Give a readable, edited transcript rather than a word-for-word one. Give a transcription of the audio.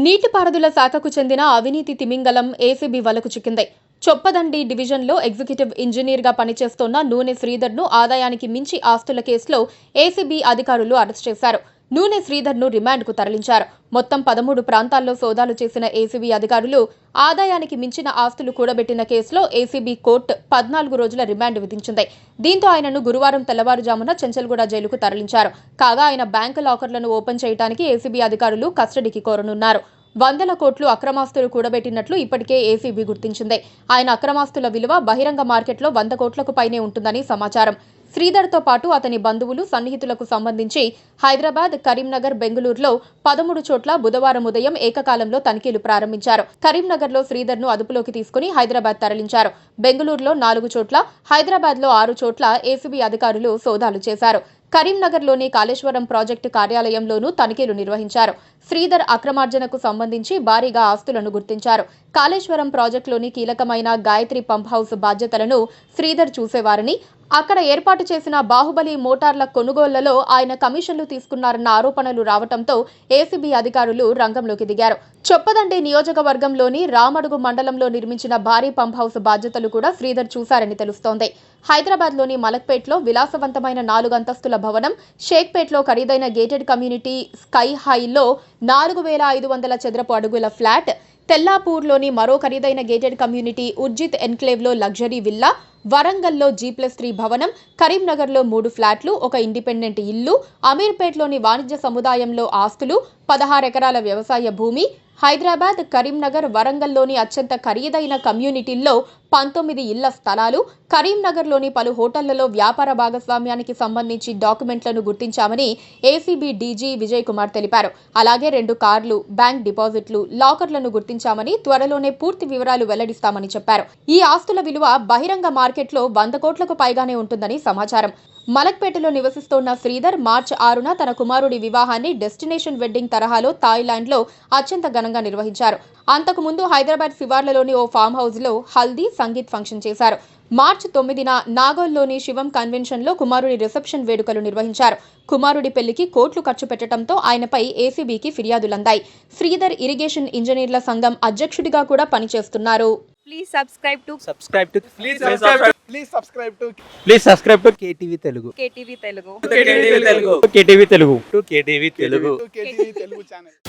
నీటిపారుదల శాఖకు చెందిన అవినీతి తిమింగలం ఏసీబీ వలకు చిక్కింది. చొప్పదండి డివిజన్లో ఎగ్జిక్యూటివ్ ఇంజనీర్గా పనిచేస్తోన్న నూనె శ్రీధర్ను ఆదాయానికి మించి ఆస్తుల కేసులో ఏసీబీ అధికారులు అరెస్ట్ చేశారు. నూనె శ్రీధర్ను రిమాండ్కు తరలించారు. మొత్తం 13 ప్రాంతాల్లో సోదాలు చేసిన ఏసీబీ అధికారులు ఆదాయానికి మించిన ఆస్తులు కూడబెట్టిన కేసులో ఏసీబీ కోర్టు 14 రోజుల రిమాండ్ విధించింది. దీంతో ఆయనను గురువారం తెల్లవారుజామున చెంచల్గూడ జైలుకు తరలించారు. కాగా ఆయన బ్యాంకు లాకర్లను ఓపెన్ చేయడానికి ఏసీబీ అధికారులు కస్టడీకి కోరనున్నారు. 100 కోట్లు అక్రమాస్తులు కూడబెట్టినట్లు ఇప్పటికే ఏసీబీ గుర్తించింది. ఆయన అక్రమాస్తుల విలువ బహిరంగ మార్కెట్లో 100 కోట్లకు పైనే ఉంటుందని సమాచారం. శ్రీధర్తో పాటు అతని బంధువులు, సన్నిహితులకు సంబంధించి హైదరాబాద్, కరీంనగర్, బెంగళూరులో 13 చోట్ల బుధవారం ఉదయం ఏకకాలంలో తనిఖీలు ప్రారంభించారు. కరీంనగర్లో శ్రీధర్ను అదుపులోకి తీసుకుని హైదరాబాద్ తరలించారు. బెంగళూరులో 4 చోట్ల, హైదరాబాద్లో 6 చోట్ల ఏసీబీ అధికారులు సోదాలు చేశారు. కరీంనగర్లోని కాళేశ్వరం ప్రాజెక్టు కార్యాలయంలోనూ తనిఖీలు నిర్వహించారు. శ్రీధర్ అక్రమార్జనకు సంబంధించి భారీగా ఆస్తులను గుర్తించారు. కాళేశ్వరం ప్రాజెక్టులోని కీలకమైన గాయత్రి పంప్ హౌస్ బాధ్యతలను శ్రీధర్ చూసేవారని, అక్కడ ఏర్పాటు చేసిన బాహుబలి మోటార్ల కొనుగోళ్లలో ఆయన కమిషన్లు తీసుకున్నారన్న ఆరోపణలు రావడంతో ఏసీబీ అధికారులు రంగంలోకి దిగారు. చొప్పదండి నియోజకవర్గంలోని రామడుగు మండలంలో నిర్మించిన భారీ పంప్ హౌస్ బాధ్యతలు కూడా శ్రీధర్ చూశారని తెలుస్తోంది. హైదరాబాద్లోని మలక్పేట్లో విలాసవంతమైన 4 అంతస్తుల భవనం, షేక్పేట్లో ఖరీదైన గేటెడ్ కమ్యూనిటీ స్కై హైలో 4500 చదరపు అడుగుల ఫ్లాట్, తెల్లాపూర్లోని మరో ఖరీదైన గేటెడ్ కమ్యూనిటీ ఉర్జిత్ ఎన్క్లేవ్లో లగ్జరీ విల్లా, వరంగల్లో G+3 భవనం, కరీంనగర్లో 3 ఫ్లాట్లు, ఒక ఇండిపెండెంట్ ఇల్లు, అమీర్పేట్లోని వాణిజ్య సముదాయంలో ఆస్తులు, 16 ఎకరాల వ్యవసాయ భూమి, హైదరాబాద్, కరీంనగర్, వరంగల్లోని అత్యంత ఖరీదైన కమ్యూనిటీల్లో 19 ఇళ్ల స్థలాలు, కరీంనగర్లోని పలు హోటళ్లలో వ్యాపార భాగస్వామ్యానికి సంబంధించి డాక్యుమెంట్లను గుర్తించామని ఏసీబీ డీజీ విజయ్ కుమార్ తెలిపారు. అలాగే 2 కార్లు, బ్యాంక్ డిపాజిట్లు, లాకర్లను గుర్తించామని, త్వరలోనే పూర్తి వివరాలు వెల్లడిస్తామని చెప్పారు. ఈ ఆస్తుల విలువ బహిరంగ మార్కెట్లో 100 కోట్లకు పైగానే ఉంటుందని సమాచారం. మలక్పేటలో నివసిస్తోన్న శ్రీధర్ మార్చి 6న తన కుమారుడి వివాహాన్ని డెస్టినేషన్ వెడ్డింగ్ తరహాలో థాయిలాండ్లో అత్యంత ఘనంగా నిర్వహించారు. అంతకుముందు హైదరాబాద్ శివార్లలోని ఓ ఫామ్ హౌస్లో హల్దీ, సంగీత్ ఫంక్షన్ చేశారు. మార్చి 9న నాగోల్లోని శివం కన్వెన్షన్లో కుమారుడి రిసెప్షన్ వేడుకలు నిర్వహించారు. కుమారుడి పెళ్లికి కోట్లు ఖర్చు పెట్టడంతో ఆయనపై ఏసీబీకి ఫిర్యాదులందాయి. శ్రీధర్ ఇరిగేషన్ ఇంజనీర్ల సంఘం అధ్యక్షుడిగా కూడా పనిచేస్తున్నారు. Please subscribe to KTV Telugu. KTV Telugu. KTV Telugu. KTV Telugu channel.